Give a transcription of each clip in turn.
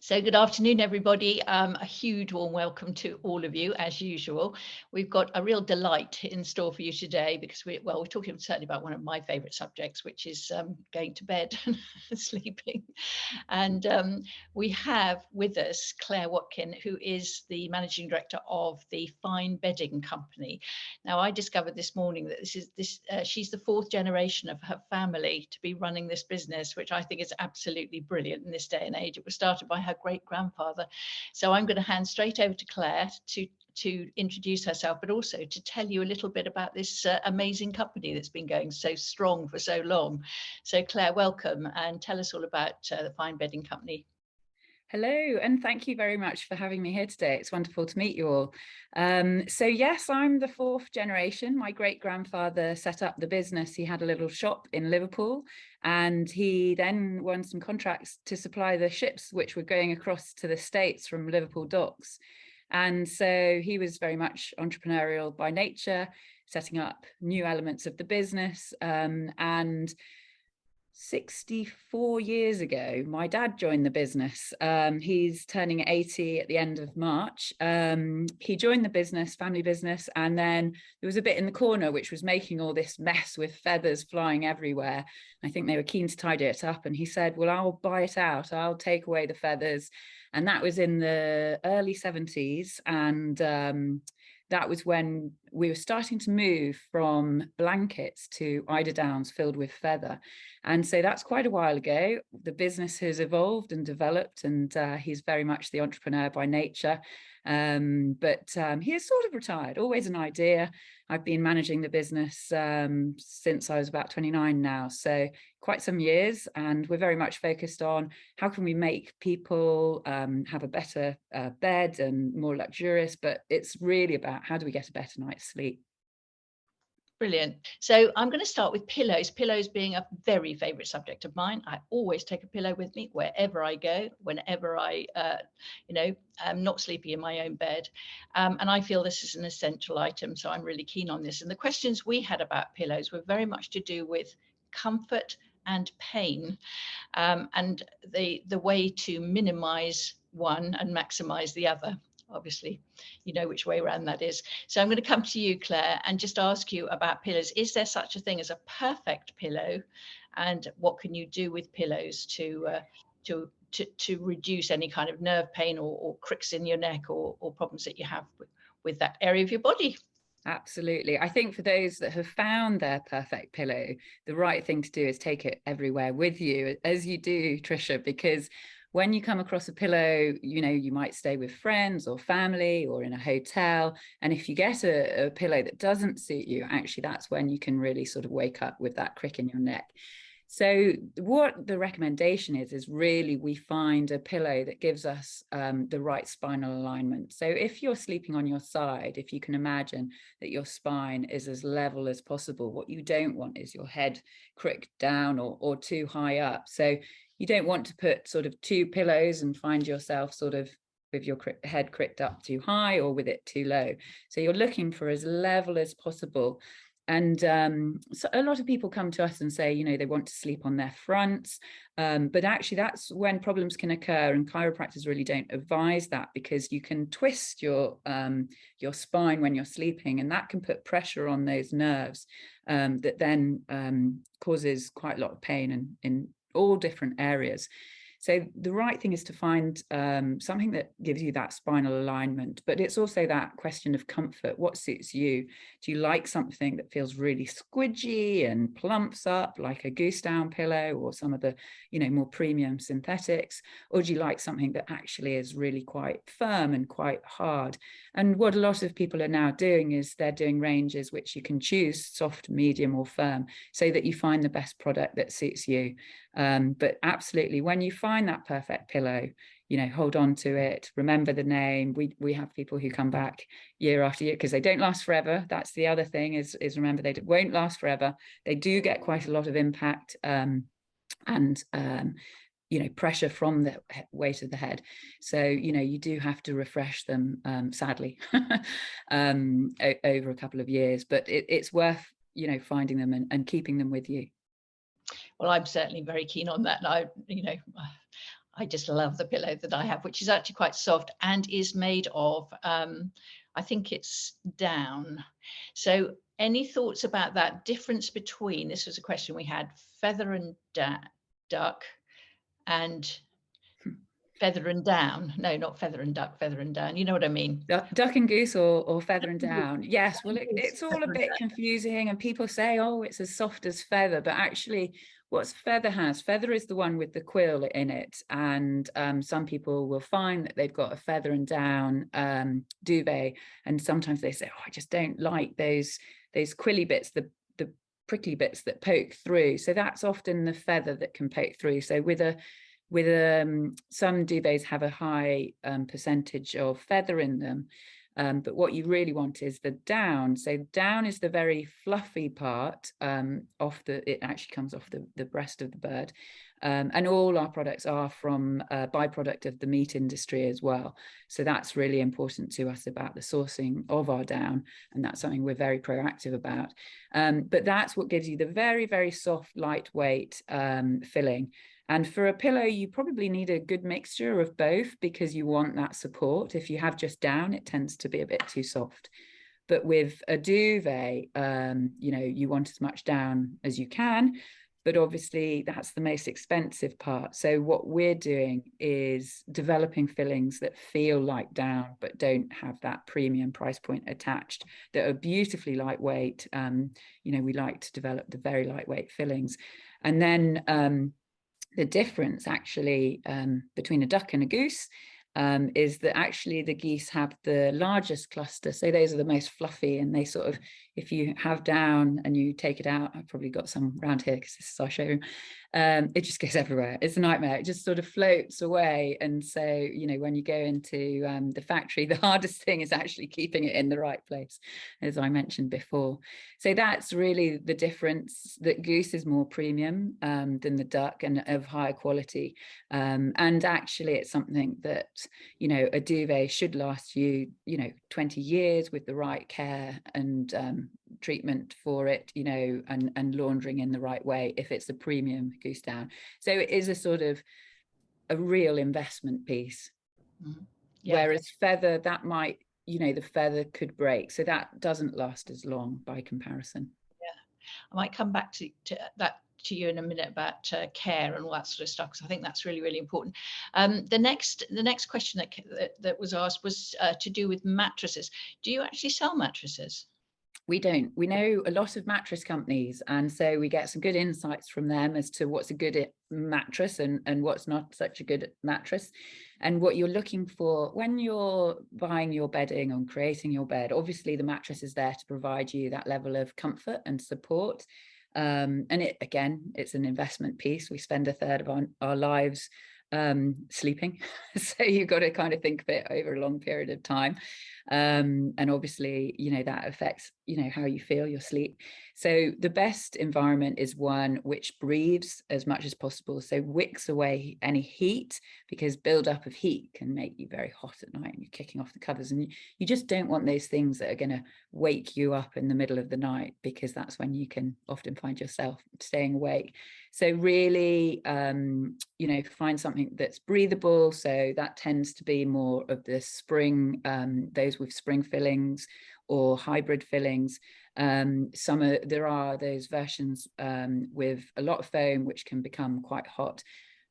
So good afternoon, everybody. A huge warm welcome to all of you, as usual. We've got a real delight in store for you today because we're talking certainly about one of my favourite subjects, which is going to bed and sleeping. And we have with us Claire Watkin, who is the managing director of the Fine Bedding Company. Now, I discovered this morning that she's the fourth generation of her family to be running this business, which I think is absolutely brilliant in this day and age. It was started by her great-grandfather. So I'm going to hand straight over to Claire to introduce herself, but also to tell you a little bit about this amazing company that's been going so strong for so long. So Claire, welcome, and tell us all about the Fine Bedding Company. Hello, and thank you very much for having me here today. It's wonderful to meet you all. So yes, I'm the fourth generation. My great-grandfather set up the business. He had a little shop in Liverpool, and he then won some contracts to supply the ships which were going across to the States from Liverpool docks. And so he was very much entrepreneurial by nature, setting up new elements of the business. And 64 years ago, my dad joined the business. He's turning 80 at the end of March. He joined the business, family business, and then there was a bit in the corner which was making all this mess with feathers flying everywhere. I think they were keen to tidy it up, and he said, well, I'll buy it out. I'll take away the feathers. And that was in the early 70s. And that was when we were starting to move from blankets to eiderdowns filled with feather. And so that's quite a while ago. The business has evolved and developed, and he's very much the entrepreneur by nature. But he has sort of retired, always an idea. I've been managing the business since I was about 29 now, so quite some years, and we're very much focused on how can we make people have a better bed and more luxurious, but it's really about how do we get a better night's sleep. Brilliant. So I'm going to start with pillows. Pillows being a very favourite subject of mine. I always take a pillow with me wherever I go, whenever I, am not sleeping in my own bed. And I feel this is an essential item, so I'm really keen on this. And the questions we had about pillows were very much to do with comfort and pain, and the way to minimise one and maximise the other. Obviously, you know which way around that is. So I'm going to come to you, Claire, and just ask you about pillows. Is there such a thing as a perfect pillow? And what can you do with pillows to reduce any kind of nerve pain or cricks in your neck or problems that you have with that area of your body? Absolutely. I think for those that have found their perfect pillow, the right thing to do is take it everywhere with you, as you do, Tricia, because when you come across a pillow, you might stay with friends or family or in a hotel. And if you get a pillow that doesn't suit you, actually, that's when you can really sort of wake up with that crick in your neck. So what the recommendation is really we find a pillow that gives us the right spinal alignment. So if you're sleeping on your side, if you can imagine that your spine is as level as possible, what you don't want is your head cricked down or too high up. So you don't want to put sort of two pillows and find yourself sort of with your head cricked up too high or with it too low. So you're looking for as level as possible. And so a lot of people come to us and say, they want to sleep on their fronts, but actually that's when problems can occur, and chiropractors really don't advise that, because you can twist your spine when you're sleeping, and that can put pressure on those nerves that then causes quite a lot of pain in all different areas. So the right thing is to find something that gives you that spinal alignment, but it's also that question of comfort. What suits you? Do you like something that feels really squidgy and plumps up like a goose down pillow or some of the, more premium synthetics? Or do you like something that actually is really quite firm and quite hard? And what a lot of people are now doing is they're doing ranges which you can choose soft, medium or firm, so that you find the best product that suits you. But absolutely, when you find that perfect pillow, hold on to it, remember the name. We have people who come back year after year because they don't last forever. That's the other thing is remember, they won't last forever. They do get quite a lot of impact and pressure from the weight of the head. So, you do have to refresh them, sadly, over a couple of years, but it's worth, finding them and keeping them with you. Well, I'm certainly very keen on that. And I just love the pillow that I have, which is actually quite soft and is made of, I think it's down. So any thoughts about that difference between, this was a question we had, feather and duck and feather and down. No, not feather and duck, feather and down. You know what I mean? Duck and goose or feather and down. Yes, well, Goose, it's all a feather and bit confusing, and people say, oh, it's as soft as feather, but actually what's feather has, feather is the one with the quill in it, and some people will find that they've got a feather and down duvet, and sometimes they say, oh, I just don't like those quilly bits, the prickly bits that poke through. So that's often the feather that can poke through. So with some duvets have a high percentage of feather in them, but what you really want is the down. So down is the very fluffy part it actually comes off the breast of the bird, and all our products are from a byproduct of the meat industry as well. So that's really important to us about the sourcing of our down, and that's something we're very proactive about. But that's what gives you the very, very soft, lightweight filling. And for a pillow, you probably need a good mixture of both, because you want that support. If you have just down, it tends to be a bit too soft. But with a duvet, you want as much down as you can, but obviously that's the most expensive part. So what we're doing is developing fillings that feel like down, but don't have that premium price point attached, that are beautifully lightweight. We like to develop the very lightweight fillings. And then the difference actually between a duck and a goose is that actually the geese have the largest cluster. So those are the most fluffy, and they sort of, if you have down and you take it out, I've probably got some around here because this is our showroom, it just goes everywhere. It's a nightmare. It just sort of floats away. And so, when you go into the factory, the hardest thing is actually keeping it in the right place, as I mentioned before. So that's really the difference, that goose is more premium than the duck, and of higher quality. And actually it's something that, a duvet should last you, 20 years with the right care and treatment for it, and laundering in the right way, if it's a premium goose down. So it is a sort of a real investment piece. Mm-hmm. Yeah. Whereas feather, that might, the feather could break, so that doesn't last as long by comparison. Yeah, I might come back to that to you in a minute about care and all that sort of stuff, because I think that's really, really important. The next question that was asked was to do with mattresses. Do you actually sell mattresses? We don't. We know a lot of mattress companies, and so we get some good insights from them as to what's a good mattress and what's not such a good mattress, and what you're looking for when you're buying your bedding and creating your bed. Obviously, the mattress is there to provide you that level of comfort and support. And it's an investment piece. We spend a third of our lives sleeping, so you've got to kind of think of it over a long period of time. And obviously, that affects, how you feel, your sleep. So the best environment is one which breathes as much as possible, so wicks away any heat, because buildup of heat can make you very hot at night and you're kicking off the covers, and you just don't want those things that are going to wake you up in the middle of the night, because that's when you can often find yourself staying awake. So really, find something that's breathable. So that tends to be more of the spring, those with spring fillings or hybrid fillings. There are those versions with a lot of foam, which can become quite hot.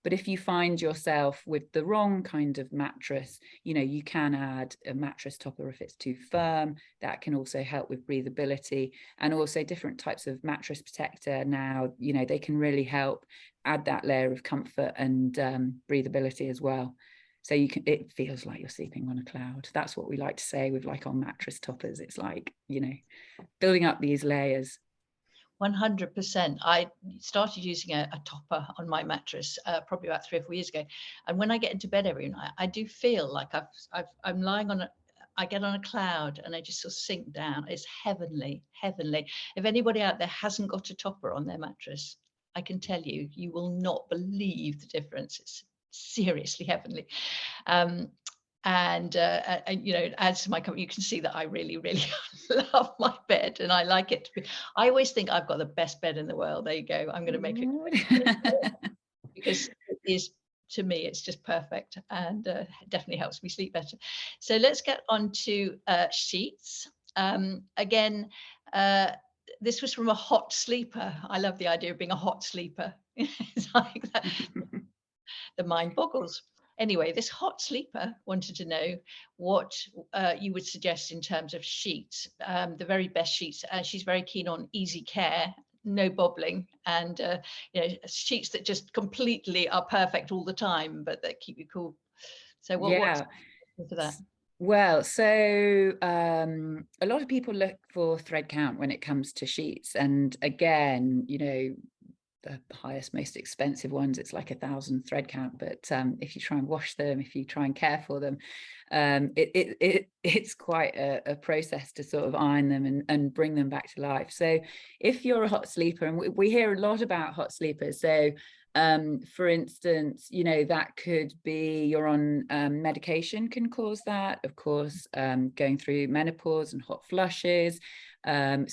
But if you find yourself with the wrong kind of mattress, you can add a mattress topper if it's too firm. That can also help with breathability. And also different types of mattress protector now, they can really help add that layer of comfort and breathability as well. So it feels like you're sleeping on a cloud. That's what we like to say with our mattress toppers. It's like, building up these layers. 100%. I started using a topper on my mattress probably about 3 or 4 years ago, and when I get into bed every night, I do feel like I'm lying on I get on a cloud and I just sort of sink down. It's heavenly. If anybody out there hasn't got a topper on their mattress, I can tell you, you will not believe the difference. It's seriously heavenly. And adds to my comfort. You can see that I really, really love my bed, and I like it to be. I always think I've got the best bed in the world. There you go. I'm going to make it because it is to me, it's just perfect, and definitely helps me sleep better. So let's get on to sheets. Again, this was from a hot sleeper. I love the idea of being a hot sleeper. It's like that. The mind boggles. Anyway, this hot sleeper wanted to know what you would suggest in terms of sheets, the very best sheets. She's very keen on easy care, no bobbling, and sheets that just completely are perfect all the time, but that keep you cool. So what's for that? Well, so a lot of people look for thread count when it comes to sheets, and again, the highest, most expensive ones, it's like 1,000 thread count. But if you try and wash them, if you try and care for them, it's quite a process to sort of iron them and bring them back to life. So if you're a hot sleeper, and we hear a lot about hot sleepers, so for instance, that could be you're on medication can cause that, of course, going through menopause and hot flushes. And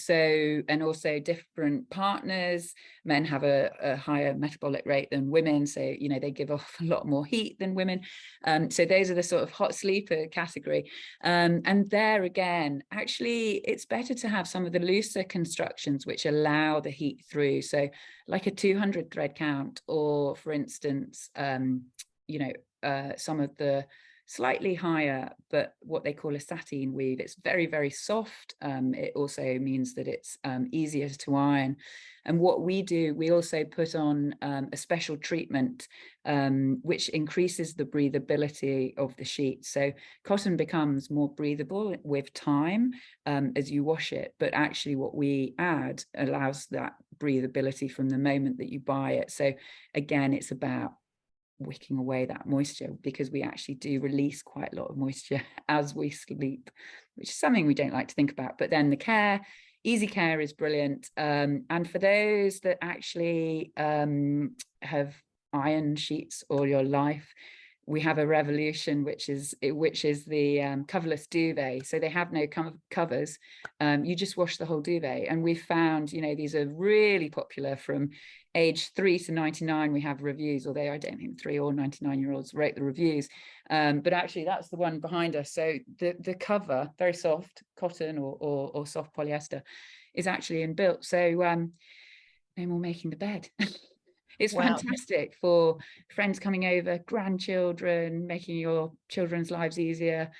also different partners, men have a higher metabolic rate than women, so they give off a lot more heat than women. So those are the sort of hot sleeper category. And there again, actually it's better to have some of the looser constructions which allow the heat through, so like a 200 thread count, or for instance some of the slightly higher, but what they call a sateen weave. It's very, very soft. It also means that it's easier to iron. And what we do, we also put on a special treatment which increases the breathability of the sheet. So cotton becomes more breathable with time as you wash it, but actually what we add allows that breathability from the moment that you buy it. So again, it's about wicking away that moisture, because we actually do release quite a lot of moisture as we sleep, which is something we don't like to think about. But then the easy care is brilliant. And for those that actually have iron sheets all your life, we have a revolution, which is the coverless duvet. So they have no covers. You just wash the whole duvet. And we've found, these are really popular from age 3 to 99. We have reviews, although I don't think 3 or 99-year-olds rate the reviews. But actually, that's the one behind us. So the cover, very soft cotton or soft polyester, is actually inbuilt. So no more making the bed. It's fantastic for friends coming over, grandchildren, making your children's lives easier,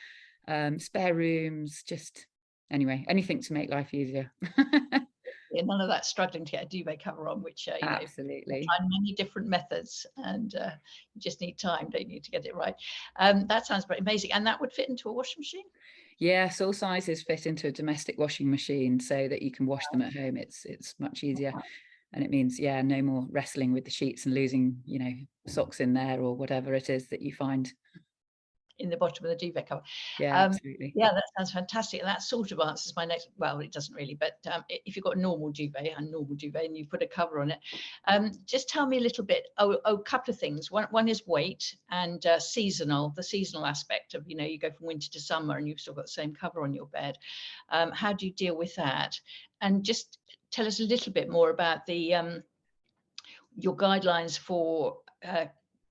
spare rooms, just anyway, anything to make life easier. Yeah, none of that struggling to get a duvet cover on, which absolutely, try many different methods, and you just need time, don't you, to get it right. That sounds very amazing. And that would fit into a washing machine? Yes, all sizes fit into a domestic washing machine, so that you can wash them at home. It's much easier. And it means, no more wrestling with the sheets and losing, socks in there or whatever it is that you find in the bottom of the duvet cover. Absolutely. Yeah, that sounds fantastic. And that sort of answers my next, well, it doesn't really, but if you've got a normal duvet and you put a cover on it, just tell me a little bit, a couple of things. One is weight and the seasonal aspect of, you go from winter to summer and you've still got the same cover on your bed. How do you deal with that? And just tell us a little bit more about the your guidelines for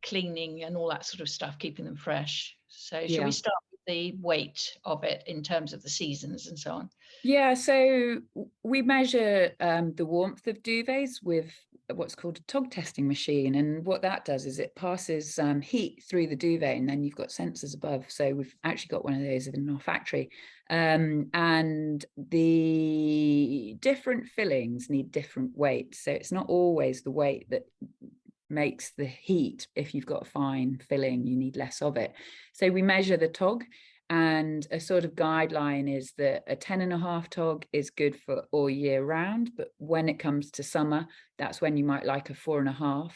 cleaning and all that sort of stuff, keeping them fresh. So shall we start with the weight of it in terms of the seasons and so on? Yeah, so we measure the warmth of duvets with what's called a TOG testing machine. And what that does is it passes heat through the duvet, and then you've got sensors above. So we've actually got one of those in our factory. And the different fillings need different weights. So it's not always the weight that makes the heat. If you've got a fine filling, you need less of it. So we measure the TOG. And a sort of guideline is that a 10.5 TOG is good for all year round, but when it comes to summer, that's when you might like a 4.5.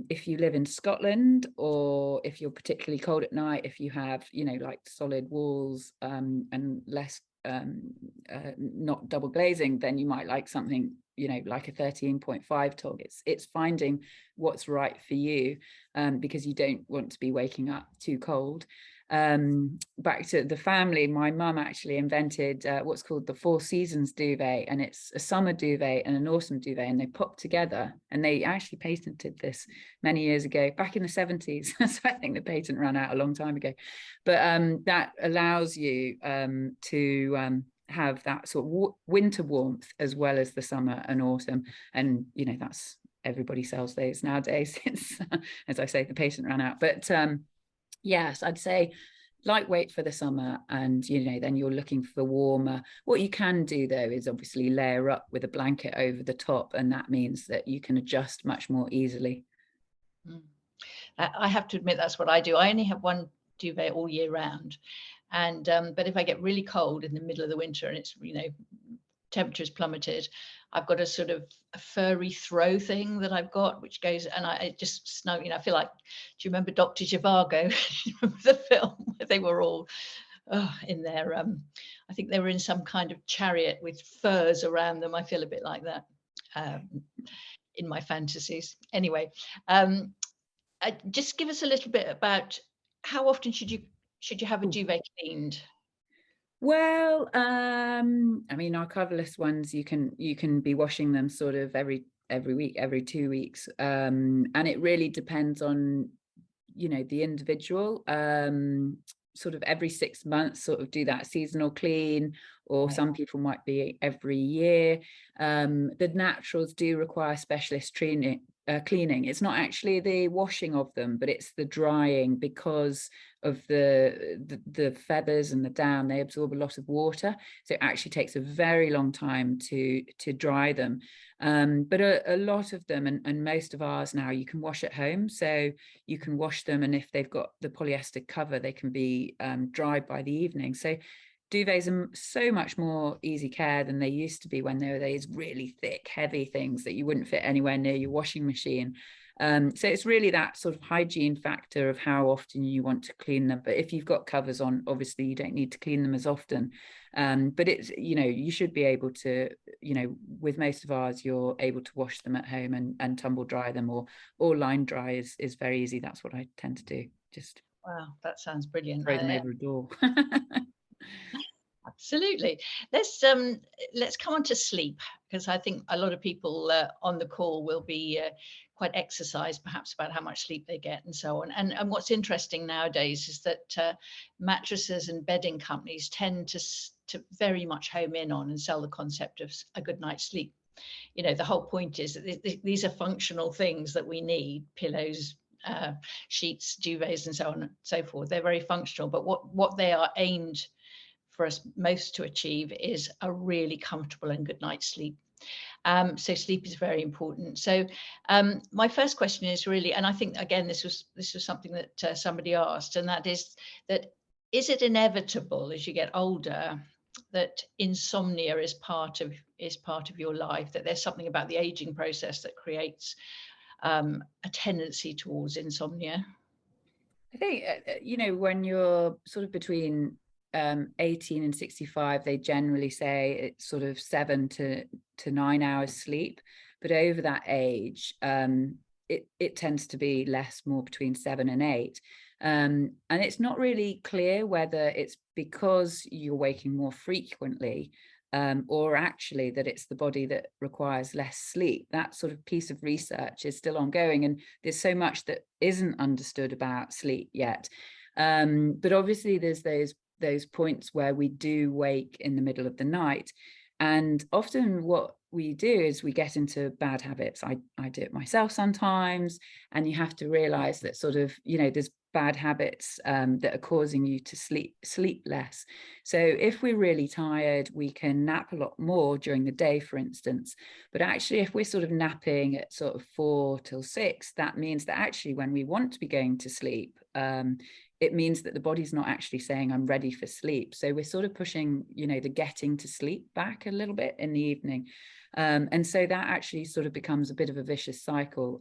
If you live in Scotland, or if you're particularly cold at night, if you have, like solid walls and less not double glazing, then you might like something, like a 13.5 TOG. It's finding what's right for you, because you don't want to be waking up too cold. back to the family, my mum actually invented what's called the 4 seasons duvet, and it's a summer duvet and an autumn duvet, and they pop together, and they actually patented this many years ago, back in the 70s. So I think the patent ran out a long time ago, but that allows you to have that sort of winter warmth as well as the summer and autumn. And that's, everybody sells those nowadays. It's as I say, the patent ran out, but yes, I'd say lightweight for the summer, and then you're looking for warmer. What you can do though is obviously layer up with a blanket over the top, and that means that you can adjust much more easily. I have to admit, that's what I do. I only have one duvet all year round, and but if I get really cold in the middle of the winter and it's temperature's plummeted, I've got a sort of a furry throw thing that I've got, which goes, and I just snug, I feel like, do you remember Dr. Zhivago? Remember the film where they were all in their, I think they were in some kind of chariot with furs around them. I feel a bit like that in my fantasies. Anyway, just give us a little bit about how often should you have a duvet cleaned? Well, I mean, our coverless ones, you can be washing them sort of every week, every 2 weeks, and it really depends on the individual. Sort of every 6 months, sort of do that seasonal clean, or some people might be every year. The naturals do require specialist cleaning. It's not actually the washing of them, but it's the drying, because of the feathers and the down. They absorb a lot of water, so it actually takes a very long time to dry them. But a lot of them, and most of ours now, you can wash at home. So you can wash them, and if they've got the polyester cover, they can be dried by the evening. So duvets are so much more easy care than they used to be, when they were these really thick, heavy things that you wouldn't fit anywhere near your washing machine. So it's really that sort of hygiene factor of how often you want to clean them. But if you've got covers on, obviously you don't need to clean them as often. But it's, you should be able to, with most of ours, you're able to wash them at home and tumble dry them, or line dry is very easy. That's what I tend to do. Just wow, that sounds brilliant. Throw them over a door. Absolutely. Let's come on to sleep, because I think a lot of people on the call will be quite exercised, perhaps, about how much sleep they get and so on. And what's interesting nowadays is that mattresses and bedding companies tend to very much home in on and sell the concept of a good night's sleep. The whole point is that these are functional things that we need: pillows, sheets, duvets, and so on and so forth. They're very functional, but what they are aimed for us most to achieve is a really comfortable and good night's sleep. So sleep is very important. So my first question is really, and I think again this was something that somebody asked, and that is it inevitable as you get older that insomnia is part of your life, that there's something about the aging process that creates a tendency towards insomnia? I think when you're sort of between 18 and 65, they generally say it's sort of 7 to 9 hours sleep, but over that age it tends to be less, more between 7 and 8, and it's not really clear whether it's because you're waking more frequently, or actually that it's the body that requires less sleep. That sort of piece of research is still ongoing, and there's so much that isn't understood about sleep yet. But obviously there's those points where we do wake in the middle of the night, and often what we do is we get into bad habits. I do it myself sometimes, and you have to realize that sort of there's bad habits that are causing you to sleep less. So if we're really tired, we can nap a lot more during the day, for instance. But actually, if we're sort of napping at sort of 4 till 6, that means that actually when we want to be going to sleep, it means that the body's not actually saying I'm ready for sleep. So we're sort of pushing, the getting to sleep back a little bit in the evening. And so that actually sort of becomes a bit of a vicious cycle.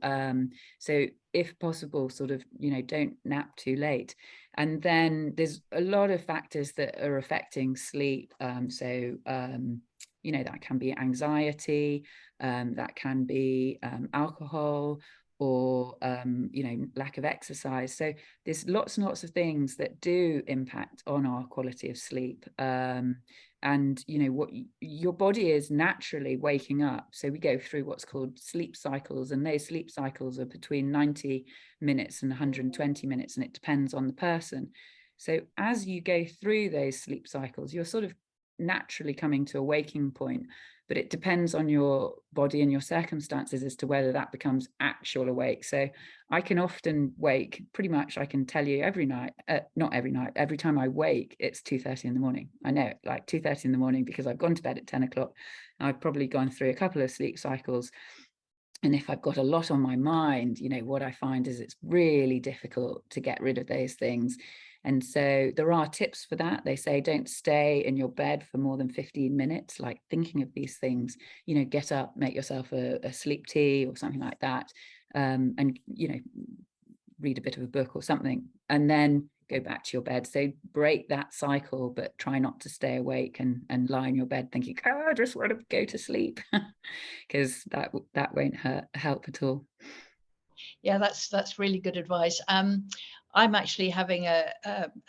So if possible, sort of, don't nap too late. And then there's a lot of factors that are affecting sleep. That can be anxiety, that can be alcohol, or or lack of exercise. So there's lots and lots of things that do impact on our quality of sleep. And what your body is naturally waking up. So we go through what's called sleep cycles, and those sleep cycles are between 90 minutes and 120 minutes, and it depends on the person. So as you go through those sleep cycles, you're sort of naturally coming to a waking point, but it depends on your body and your circumstances as to whether that becomes actual awake. So I can often wake, pretty much I can tell you every night, not every night, every time I wake, it's 2:30 in the morning. I know it, like 2:30 in the morning, because I've gone to bed at 10 o'clock. I've probably gone through a couple of sleep cycles. And if I've got a lot on my mind, what I find is it's really difficult to get rid of those things. And so there are tips for that. They say don't stay in your bed for more than 15 minutes, like thinking of these things, get up, make yourself a sleep tea or something like that. And, read a bit of a book or something, and then go back to your bed. So break that cycle, but try not to stay awake and lie in your bed thinking, I just want to go to sleep, because that won't help at all. Yeah, that's really good advice. I'm actually having a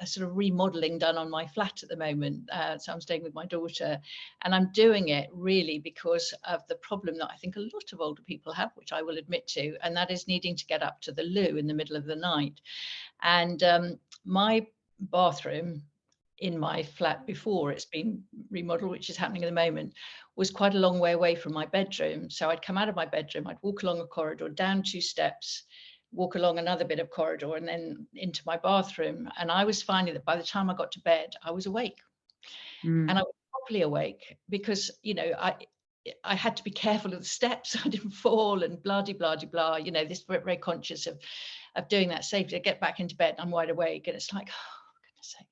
sort of remodeling done on my flat at the moment. So I'm staying with my daughter, and I'm doing it really because of the problem that I think a lot of older people have, which I will admit to, and that is needing to get up to the loo in the middle of the night. And my bathroom in my flat before it's been remodeled, which is happening at the moment, was quite a long way away from my bedroom. So I'd come out of my bedroom, I'd walk along a corridor, down 2 steps, walk along another bit of corridor, and then into my bathroom. And I was finding that by the time I got to bed, I was awake. And I was properly awake because, I had to be careful of the steps. I didn't fall and blah, blah, blah, blah. This very, very conscious of doing that safely. I get back into bed, I'm wide awake, and it's like, oh, goodness sake.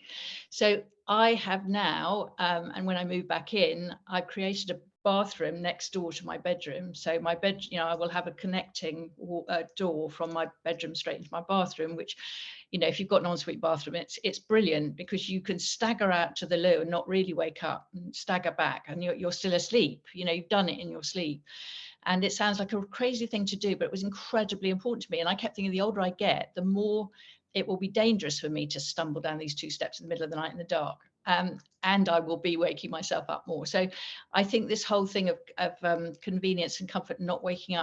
So I have now, and when I move back in, I've created a bathroom next door to my bedroom. So my bed, I will have a connecting door from my bedroom straight into my bathroom, which, if you've got an ensuite bathroom, it's brilliant because you can stagger out to the loo and not really wake up, and stagger back, and you're still asleep. You've done it in your sleep. And it sounds like a crazy thing to do, but it was incredibly important to me. And I kept thinking, the older I get, the more it will be dangerous for me to stumble down these 2 steps in the middle of the night in the dark. And I will be waking myself up more. So I think this whole thing of convenience and comfort, not waking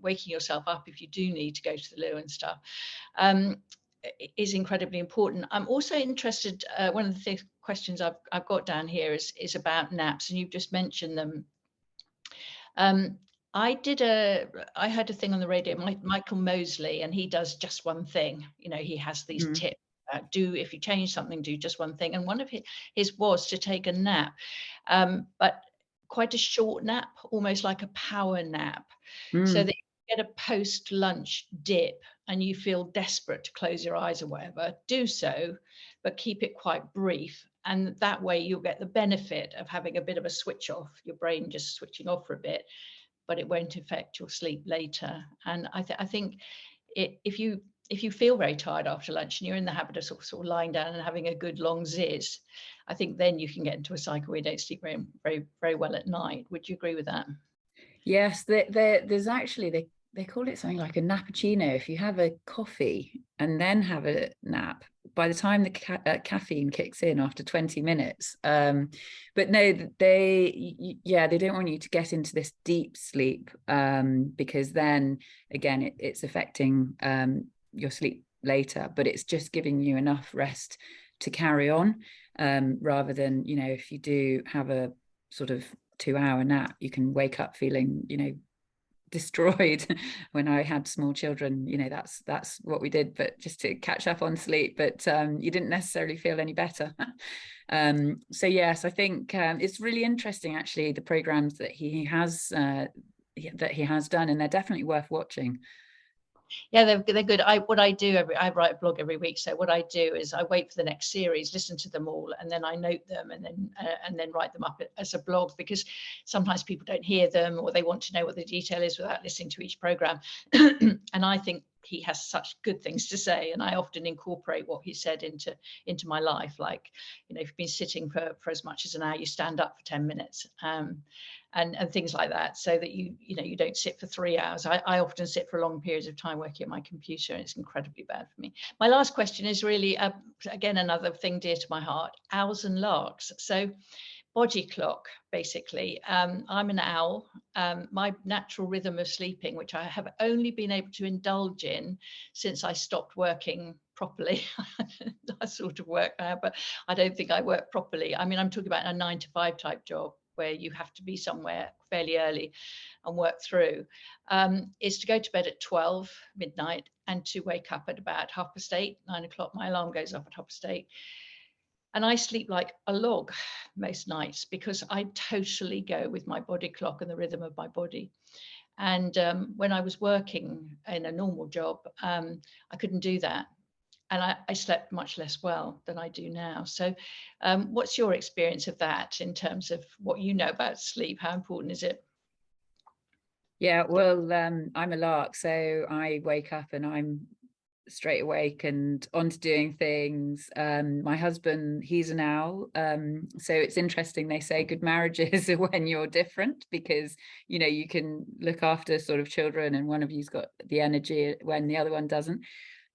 yourself up if you do need to go to the loo and stuff, is incredibly important. I'm also interested, one of the questions I've got down here is about naps, and you've just mentioned them. I heard a thing on the radio, Michael Mosley, and he does just one thing. He has these tips. If you change something, do just one thing. And one of his was to take a nap, but quite a short nap, almost like a power nap, so that you get a post-lunch dip and you feel desperate to close your eyes or whatever. Do so, but keep it quite brief. And that way you'll get the benefit of having a bit of a switch off, your brain just switching off for a bit, but it won't affect your sleep later. And I think if you feel very tired after lunch and you're in the habit of sort of lying down and having a good long ziz, I think then you can get into a cycle where you don't sleep very, very, very well at night. Would you agree with that? Yes, there's actually, they call it something like a nappuccino. If you have a coffee and then have a nap, by the time the caffeine kicks in after 20 minutes. But no, they don't want you to get into this deep sleep, because then again, it's affecting your sleep later, but it's just giving you enough rest to carry on, rather than, if you do have a sort of 2-hour nap, you can wake up feeling, destroyed. When I had small children, that's what we did, but just to catch up on sleep, but you didn't necessarily feel any better. So yes, I think it's really interesting actually, the programs that he has done, and they're definitely worth watching. Yeah, they're good. I write a blog every week. So what I do is I wait for the next series, listen to them all, and then I note them, and then write them up as a blog, because sometimes people don't hear them, or they want to know what the detail is without listening to each program. And I think he has such good things to say, and I often incorporate what he said into my life. Like, if you've been sitting for as much as an hour, you stand up for 10 minutes, and things like that, so that you don't sit for 3 hours. I often sit for long periods of time working at my computer, and it's incredibly bad for me. My last question is really, again, another thing dear to my heart: owls and larks. So body clock, basically. I'm an owl. My natural rhythm of sleeping, which I have only been able to indulge in since I stopped working properly. I sort of work now, but I don't think I work properly. I mean, I'm talking about a 9 to 5 type job where you have to be somewhere fairly early and work through, is to go to bed at 12 midnight and to wake up at about 8:30, 9 o'clock. My alarm goes off at 8:30. And I sleep like a log most nights because I totally go with my body clock and the rhythm of my body. And when I was working in a normal job, I couldn't do that. And I slept much less well than I do now. So what's your experience of that in terms of what you know about sleep? How important is it? Yeah, well, I'm a lark, so I wake up and I'm straight awake and on to doing things. My husband, he's an owl, so it's interesting. They say good marriages are when you're different, because you can look after sort of children and one of you's got the energy when the other one doesn't.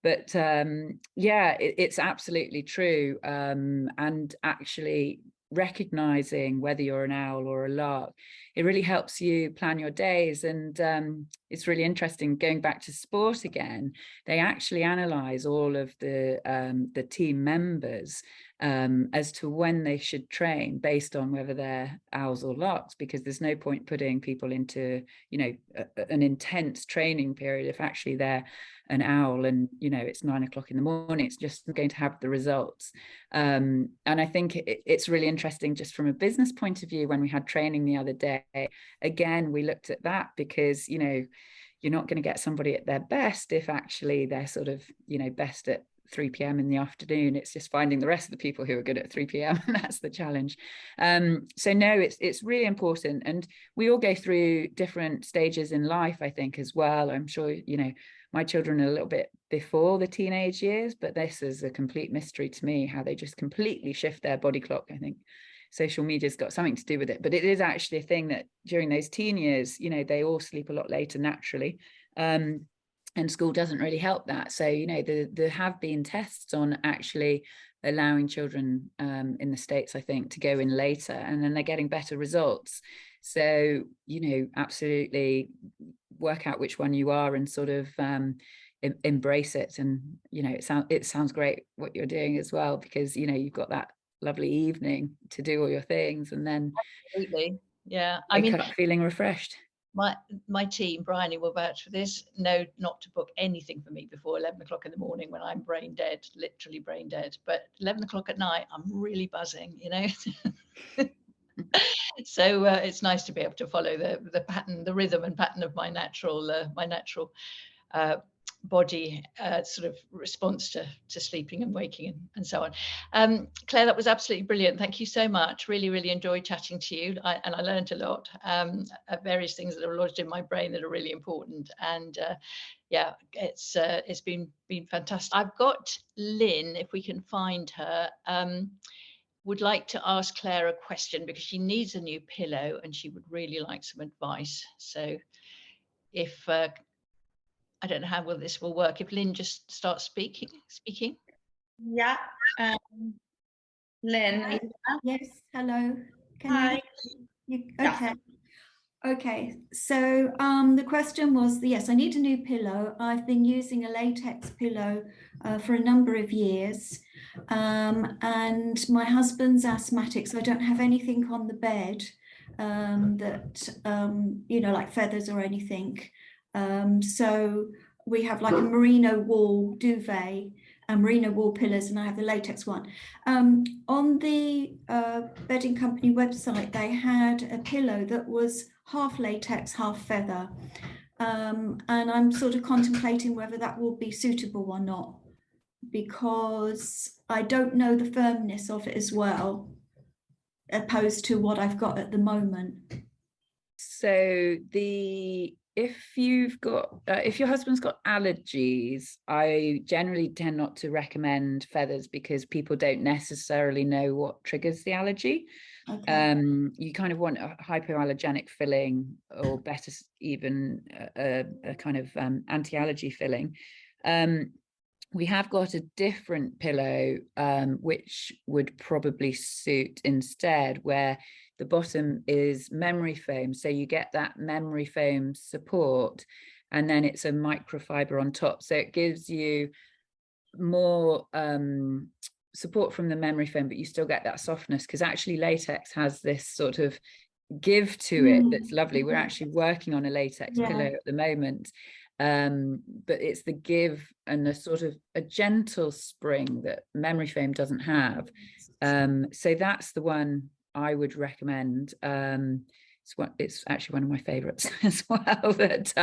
But yeah, it's absolutely true. And actually recognizing whether you're an owl or a lark, it really helps you plan your days. And it's really interesting, going back to sport again, they actually analyze all of the team members as to when they should train based on whether they're owls or larks, because there's no point putting people into an intense training period if actually they're an owl and it's 9 o'clock in the morning. It's just going to have the results. And I think it's really interesting just from a business point of view. When we had training the other day, again we looked at that, because you're not going to get somebody at their best if actually they're sort of best at 3 p.m. in the afternoon. It's just finding the rest of the people who are good at 3 p.m. and that's the challenge. So no, it's really important, and we all go through different stages in life, I think, as well. I'm sure my children are a little bit before the teenage years, but this is a complete mystery to me, how they just completely shift their body clock. I think social media's got something to do with it, but it is actually a thing that during those teen years, they all sleep a lot later naturally. And school doesn't really help that. So, there have been tests on actually allowing children in the States, I think, to go in later, and then they're getting better results. So, absolutely work out which one you are and sort of embrace it. And, it sounds great what you're doing as well, because, you've got that lovely evening to do all your things, and then Absolutely. Yeah. wake up feeling refreshed. My team, Bryony, will vouch for this. No, not to book anything for me before 11 o'clock in the morning, when I'm brain dead, literally brain dead. But 11 o'clock at night, I'm really buzzing, So it's nice to be able to follow the pattern, the rhythm and pattern of my natural body sort of response to sleeping and waking and so on. Claire, that was absolutely brilliant. Thank you so much. Really, really enjoyed chatting to you, and I learned a lot, various things that are lodged in my brain that are really important. And yeah, it's been fantastic. I've got Lynn, if we can find her. Would like to ask Claire a question, because she needs a new pillow and she would really like some advice. So if I don't know how well this will work. If Lynn just starts speaking. Yeah. Lynn, are you there? Yes, hello. Hi. Okay. Yeah. Okay, so the question was, yes, I need a new pillow. I've been using a latex pillow for a number of years, and my husband's asthmatic, so I don't have anything on the bed that, like feathers or anything. So we have like a merino wool duvet and merino wool pillows, and I have the latex one. On the bedding company website, they had a pillow that was half latex, half feather. And I'm sort of contemplating whether that will be suitable or not, because I don't know the firmness of it as well, opposed to what I've got at the moment. So the if you've got, if your husband's got allergies, I generally tend not to recommend feathers because people don't necessarily know what triggers the allergy. Okay. You kind of want a hypoallergenic filling, or better even a kind of anti-allergy filling. We have got a different pillow, which would probably suit instead, where the bottom is memory foam. So you get that memory foam support, and then it's a microfiber on top. So it gives you more support from the memory foam, but you still get that softness, because actually latex has this sort of give to it that's lovely. We're actually working on a latex pillow at the moment. But it's the give and the sort of a gentle spring that memory foam doesn't have. So that's the one I would recommend. It's actually one of my favorites as well, but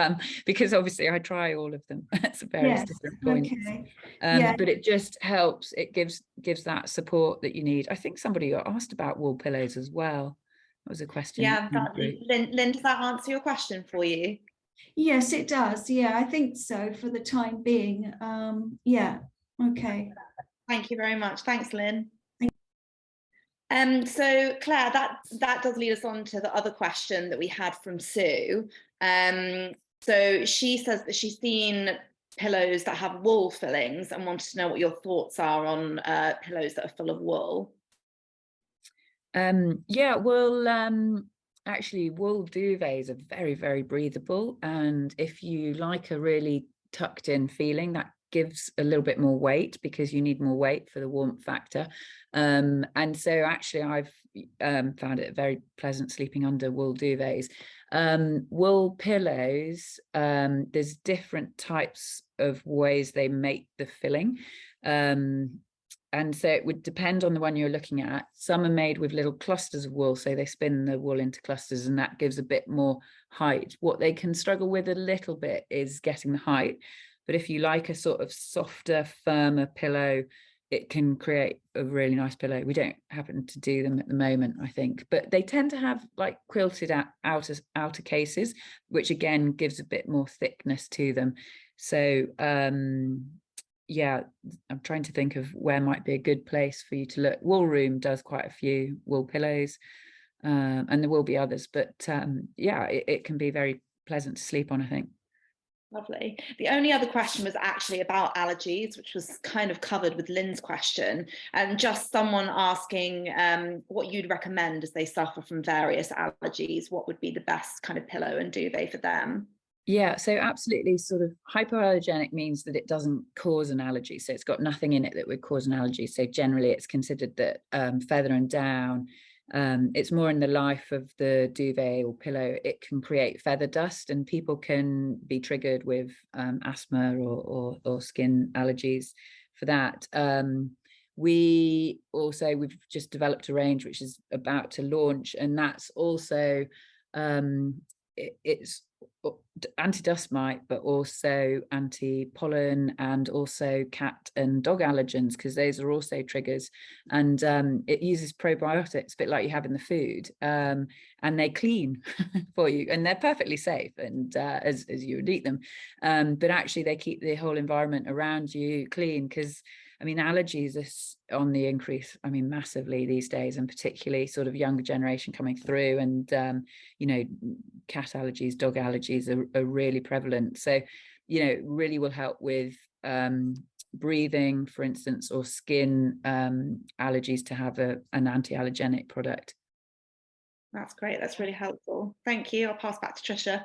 because obviously I try all of them at various different points. But it just helps. It gives that support that you need. I think somebody asked about wool pillows as well. That was a question. Yeah, Lynn, does that answer your question for you? Yes, it does. Yeah, I think so for the time being. Yeah, okay. Thank you very much. Thanks, Lynn. So Claire, that does lead us on to the other question that we had from Sue. So she says that she's seen pillows that have wool fillings and wanted to know what your thoughts are on pillows that are full of wool. Yeah, well, actually wool duvets are very, very breathable, and if you like a really tucked in feeling, that gives a little bit more weight because you need more weight for the warmth factor. And so actually I've found it very pleasant sleeping under wool duvets. Wool pillows, there's different types of ways they make the filling. And so it would depend on the one you're looking at. Some are made with little clusters of wool, so they spin the wool into clusters, and that gives a bit more height. What they can struggle with a little bit is getting the height. But if you like a sort of softer, firmer pillow, it can create a really nice pillow. We don't happen to do them at the moment, I think, but they tend to have like quilted outer cases, which again gives a bit more thickness to them. So yeah, I'm trying to think of where might be a good place for you to look. Wool Room does quite a few wool pillows, and there will be others, but yeah, it can be very pleasant to sleep on, I think. Lovely. The only other question was actually about allergies, which was kind of covered with Lynn's question, and just someone asking what you'd recommend as they suffer from various allergies. What would be the best kind of pillow and duvet for them? Yeah, so absolutely, sort of hypoallergenic means that it doesn't cause an allergy. So it's got nothing in it that would cause an allergy. So generally it's considered that feather and down, it's more in the life of the duvet or pillow, it can create feather dust, and people can be triggered with asthma or skin allergies for that. We've just developed a range which is about to launch, and that's also it's anti-dust mite, but also anti-pollen, and also cat and dog allergens, because those are also triggers. And it uses probiotics, a bit like you have in the food, and they clean for you, and they're perfectly safe, and as you would eat them, but actually they keep the whole environment around you clean, because I mean, allergies are on the increase, I mean, massively these days, and particularly sort of younger generation coming through, and, you know, cat allergies, dog allergies are really prevalent. So, you know, it really will help with breathing, for instance, or skin allergies to have an anti-allergenic product. That's great. That's really helpful. Thank you. I'll pass back to Tricia.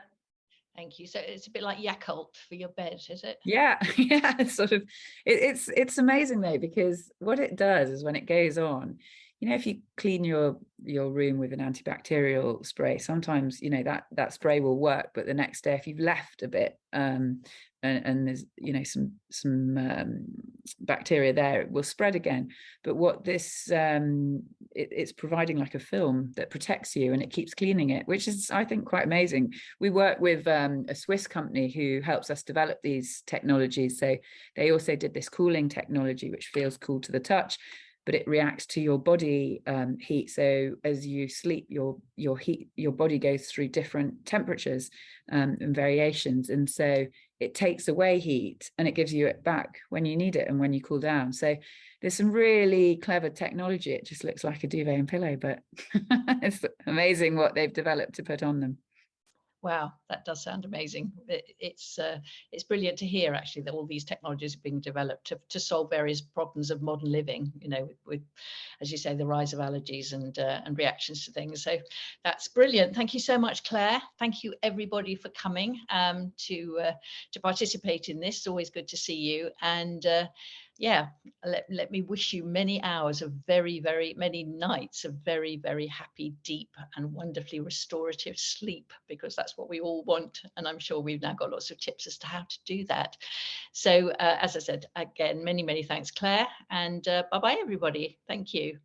Thank you. So it's a bit like Yakult for your bed, is it? Yeah, yeah. It's sort of, it's amazing though, because what it does is when it goes on, you know, if you clean your room with an antibacterial spray, sometimes, you know, that spray will work, but the next day if you've left a bit and there's, you know, some bacteria there, it will spread again. But what this it's providing like a film that protects you, and it keeps cleaning it, which is, I think, quite amazing. We work with a Swiss company who helps us develop these technologies. So they also did this cooling technology, which feels cool to the touch. but it reacts to your body heat. So as you sleep, your body goes through different temperatures and variations, and so it takes away heat and it gives you it back when you need it and when you cool down. So there's some really clever technology. It just looks like a duvet and pillow, but it's amazing what they've developed to put on them. Wow, that does sound amazing. It's brilliant to hear actually that all these technologies are being developed to solve various problems of modern living, you know, with as you say, the rise of allergies and reactions to things. So that's brilliant. Thank you so much, Claire. Thank you everybody for coming to participate in this. It's always good to see you. And yeah, let me wish you many hours of many nights of very, very happy, deep and wonderfully restorative sleep, because that's what we all want. And I'm sure we've now got lots of tips as to how to do that. So as I said, again, many, many thanks, Claire, and bye-bye, everybody. Thank you.